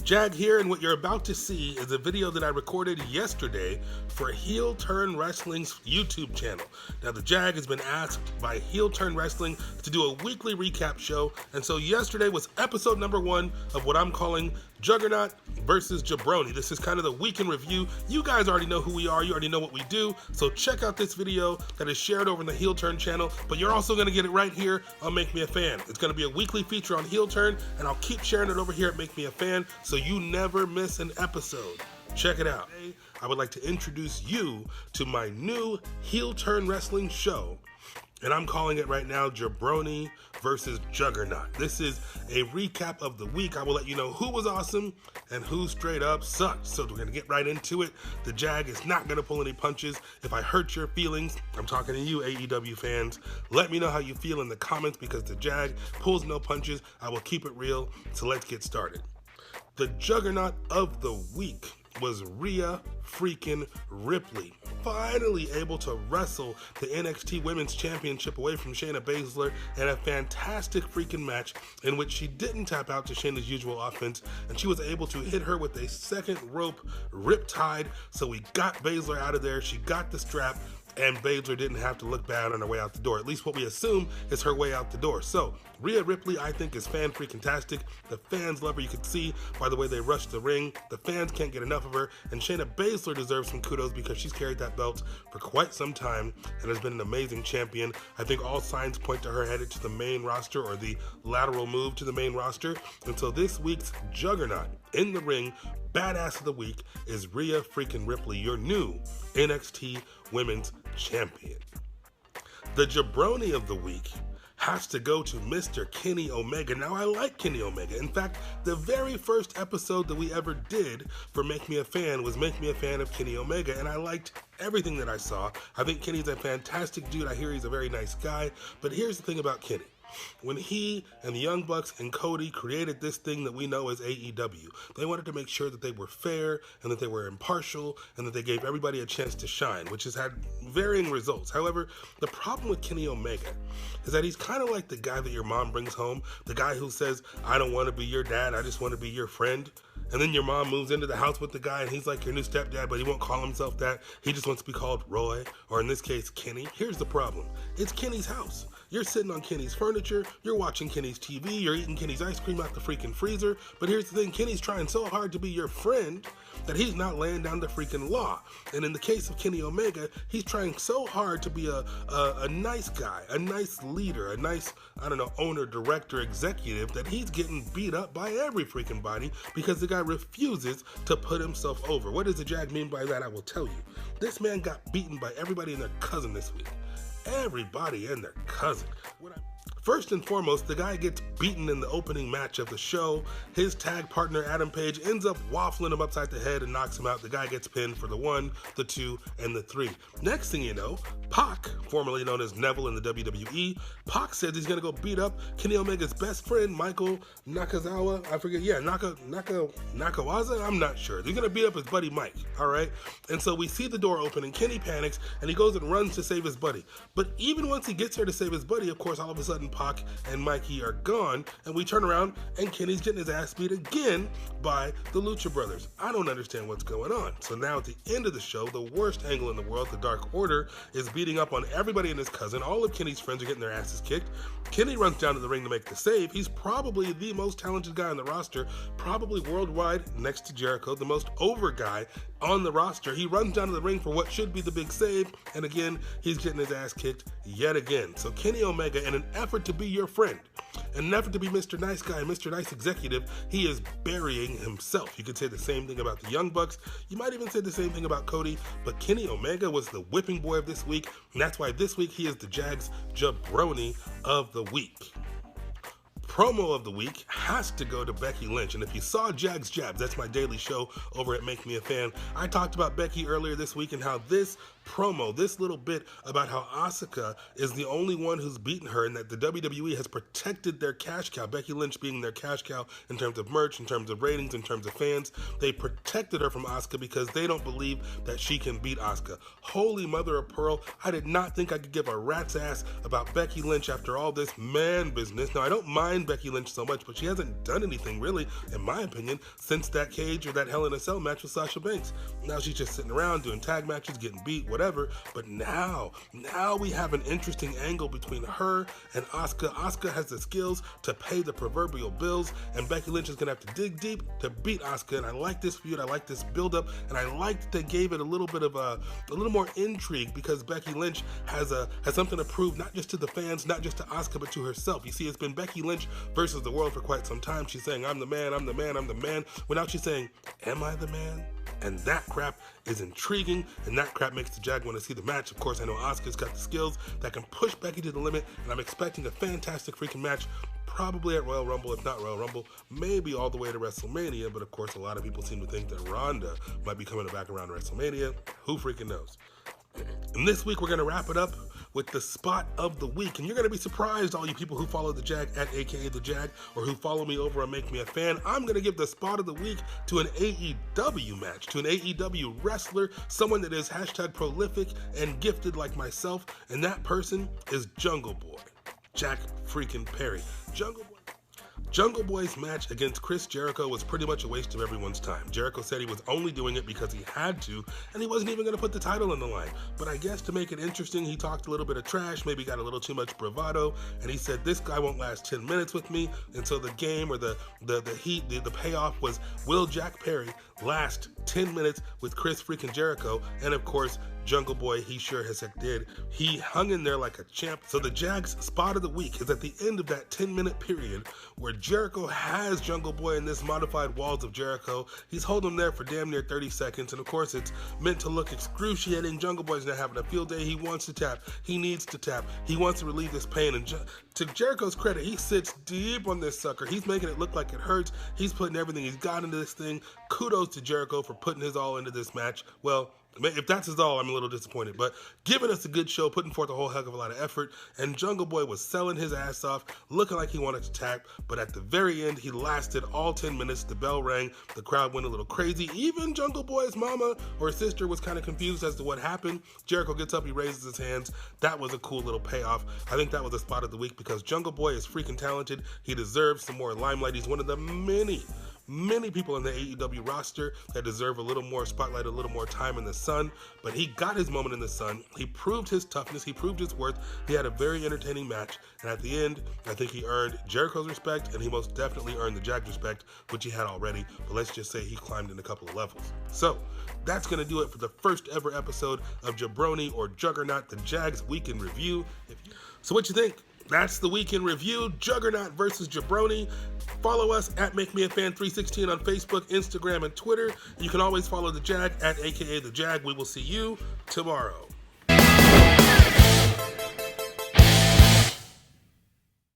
Jag here, and what you're about to see is a video that I recorded yesterday for Heel Turn Wrestling's YouTube channel. Now, the Jag has been asked by Heel Turn Wrestling to do a weekly recap show, and so yesterday was episode number 1 of what I'm calling Juggernaut versus Jabroni. This is kind of the week in review. You guys already know who we are, you already know what we do, so check out this video that is shared over in the Heel Turn channel, but you're also going to get it right here on Make Me a Fan. It's going to be a weekly feature on Heel Turn, and I'll keep sharing it over here at Make Me a Fan, so you never miss an episode. Check it out. Today, I would like to introduce you to my new Heel Turn Wrestling show, and I'm calling it right now Jabroni versus Juggernaut. This is a recap of the week. I will let you know who was awesome and who straight up sucked. So we're going to get right into it. The Jag is not going to pull any punches. If I hurt your feelings, I'm talking to you AEW fans. Let me know how you feel in the comments, because the Jag pulls no punches. I will keep it real. So let's get started. The Juggernaut of the week was Rhea freaking Ripley, finally able to wrestle the NXT Women's Championship away from Shayna Baszler in a fantastic freaking match in which she didn't tap out to Shayna's usual offense, and she was able to hit her with a second rope riptide, so we got Baszler out of there. She got the strap, and Baszler didn't have to look bad on her way out the door. At least what we assume is her way out the door. So, Rhea Ripley, I think, is fan-freaking-tastic. The fans love her. You can see by the way they rush the ring. The fans can't get enough of her. And Shayna Baszler deserves some kudos because she's carried that belt for quite some time and has been an amazing champion. I think all signs point to her headed to the main roster, or the lateral move to the main roster. And so this week's Juggernaut in the ring, badass of the week, is Rhea freaking Ripley, your new NXT Women's Champion. The Jabroni of the week has to go to Mr. Kenny Omega. Now, I like Kenny Omega. In fact, the very first episode that we ever did for Make Me a Fan was Make Me a Fan of Kenny Omega, and I liked everything that I saw. I think Kenny's a fantastic dude. I hear he's a very nice guy, but here's the thing about Kenny. When he and the Young Bucks and Cody created this thing that we know as AEW, they wanted to make sure that they were fair and that they were impartial and that they gave everybody a chance to shine, which has had varying results. However, the problem with Kenny Omega is that he's kind of like the guy that your mom brings home, the guy who says, I don't want to be your dad, I just want to be your friend. And then your mom moves into the house with the guy and he's like your new stepdad, but he won't call himself that. He just wants to be called Roy, or in this case, Kenny. Here's the problem. It's Kenny's house. You're sitting on Kenny's furniture, you're watching Kenny's TV, you're eating Kenny's ice cream out the freaking freezer, but here's the thing, Kenny's trying so hard to be your friend that he's not laying down the freaking law. And in the case of Kenny Omega, he's trying so hard to be a nice guy, a nice leader, a nice, I don't know, owner, director, executive, that he's getting beat up by every freaking body because the guy refuses to put himself over. What does the Jag mean by that? I will tell you. This man got beaten by everybody and their cousin this week. Everybody and their cousin. First and foremost, the guy gets beaten in the opening match of the show. His tag partner, Adam Page, ends up waffling him upside the head and knocks him out. The guy gets pinned for the 1, the 2, and the 3. Next thing you know, Pac, formerly known as Neville in the WWE, Pac says he's going to go beat up Kenny Omega's best friend, Michael Nakazawa. I forget, Nakawaza? I'm not sure. They're going to beat up his buddy Mike, all right? And so we see the door open, and Kenny panics, and he goes and runs to save his buddy. But even once he gets there to save his buddy, of course, all of a sudden, Pac and Mikey are gone, and we turn around and Kenny's getting his ass beat again by the Lucha Brothers. I don't understand what's going on. So now at the end of the show, the worst angle in the world, the Dark Order, is beating up on everybody and his cousin. All of Kenny's friends are getting their asses kicked. Kenny runs down to the ring to make the save. He's probably the most talented guy on the roster, probably worldwide, next to Jericho, the most over guy on the roster. He runs down to the ring for what should be the big save, and again, he's getting his ass kicked yet again. So Kenny Omega, in an effort to be your friend, in an effort to be Mr. Nice Guy, Mr. Nice Executive, he is burying himself. You could say the same thing about the Young Bucks. You might even say the same thing about Cody, but Kenny Omega was the whipping boy of this week, and that's why this week he is the Jag's Jabroni of the week. Promo of the week has to go to Becky Lynch. And if you saw Jag's Jabs, that's my daily show over at Make Me a Fan, I talked about Becky earlier this week and how this promo, this little bit about how Asuka is the only one who's beaten her and that the WWE has protected their cash cow, Becky Lynch being their cash cow in terms of merch, in terms of ratings, in terms of fans. They protected her from Asuka because they don't believe that she can beat Asuka. Holy mother of pearl, I did not think I could give a rat's ass about Becky Lynch after all this man business. Now, I don't mind Becky Lynch so much, but she hasn't done anything really, in my opinion, since that cage or that Hell in a Cell match with Sasha Banks. Now she's just sitting around doing tag matches, getting beat, whatever. But now we have an interesting angle between her and Asuka. Asuka has the skills to pay the proverbial bills, and Becky Lynch is gonna have to dig deep to beat Asuka. And I like this feud, I like this build-up, and I like that they gave it a little bit of a little more intrigue because Becky Lynch has something to prove, not just to the fans, not just to Asuka, but to herself. You see, it's been Becky Lynch versus the world for quite some time. She's saying, I'm the man, I'm the man, I'm the man. Well, now she's saying, am I the man? And that crap is intriguing, and that crap makes the Jag want to see the match. Of course, I know Asuka's got the skills that can push Becky to the limit, and I'm expecting a fantastic freaking match, probably at Royal Rumble, if not Royal Rumble, maybe all the way to WrestleMania, but of course, a lot of people seem to think that Ronda might be coming back around WrestleMania. Who freaking knows? And this week, we're going to wrap it up with the spot of the week. And you're going to be surprised, all you people who follow the Jag at AKA the Jag, or who follow me over on Make Me a Fan. I'm going to give the spot of the week to an AEW match, to an AEW wrestler, someone that is hashtag prolific and gifted like myself. And that person is Jungle Boy, Jack freaking Perry. Jungle Boy's match against Chris Jericho was pretty much a waste of everyone's time. Jericho said he was only doing it because he had to, and he wasn't even going to put the title on the line. But I guess to make it interesting, he talked a little bit of trash, maybe got a little too much bravado, and he said, this guy won't last 10 minutes with me. And so the game, or the payoff was, will Jack Perry last 10 minutes with Chris freaking Jericho? And of course, Jungle Boy, he sure as heck did. He hung in there like a champ. So the Jag's spot of the week is at the end of that 10-minute period where Jericho has Jungle Boy in this modified Walls of Jericho. He's holding him there for damn near 30 seconds. And of course, it's meant to look excruciating. Jungle Boy's not having a field day. He wants to tap. He needs to tap. He wants to relieve this pain. And to Jericho's credit, he sits deep on this sucker. He's making it look like it hurts. He's putting everything he's got into this thing. Kudos to Jericho for putting his all into this match. Well, if that's his all, I'm a little disappointed, but giving us a good show, putting forth a whole heck of a lot of effort, and Jungle Boy was selling his ass off, looking like he wanted to tap, but at the very end, he lasted all 10 minutes. The bell rang, the crowd went a little crazy. Even Jungle Boy's mama or sister was kind of confused as to what happened. Jericho gets up, he raises his hands. That was a cool little payoff. I think that was the spot of the week because Jungle Boy is freaking talented. He deserves some more limelight. He's one of the many people in the AEW roster that deserve a little more spotlight, a little more time in the sun, but he got his moment in the sun. He proved his toughness, he proved his worth. He had a very entertaining match, and at the end, I think he earned Jericho's respect, and he most definitely earned the Jag's respect, which he had already, but let's just say he climbed in a couple of levels. So, that's going to do it for the first ever episode of Jabroni or Juggernaut, the Jag's Week in Review. So what you think? That's the Week in Review, Juggernaut versus Jabroni. Follow us at Make Me a Fan 316 on Facebook, Instagram, and Twitter. You can always follow the Jag at AKA the Jag. We will see you tomorrow.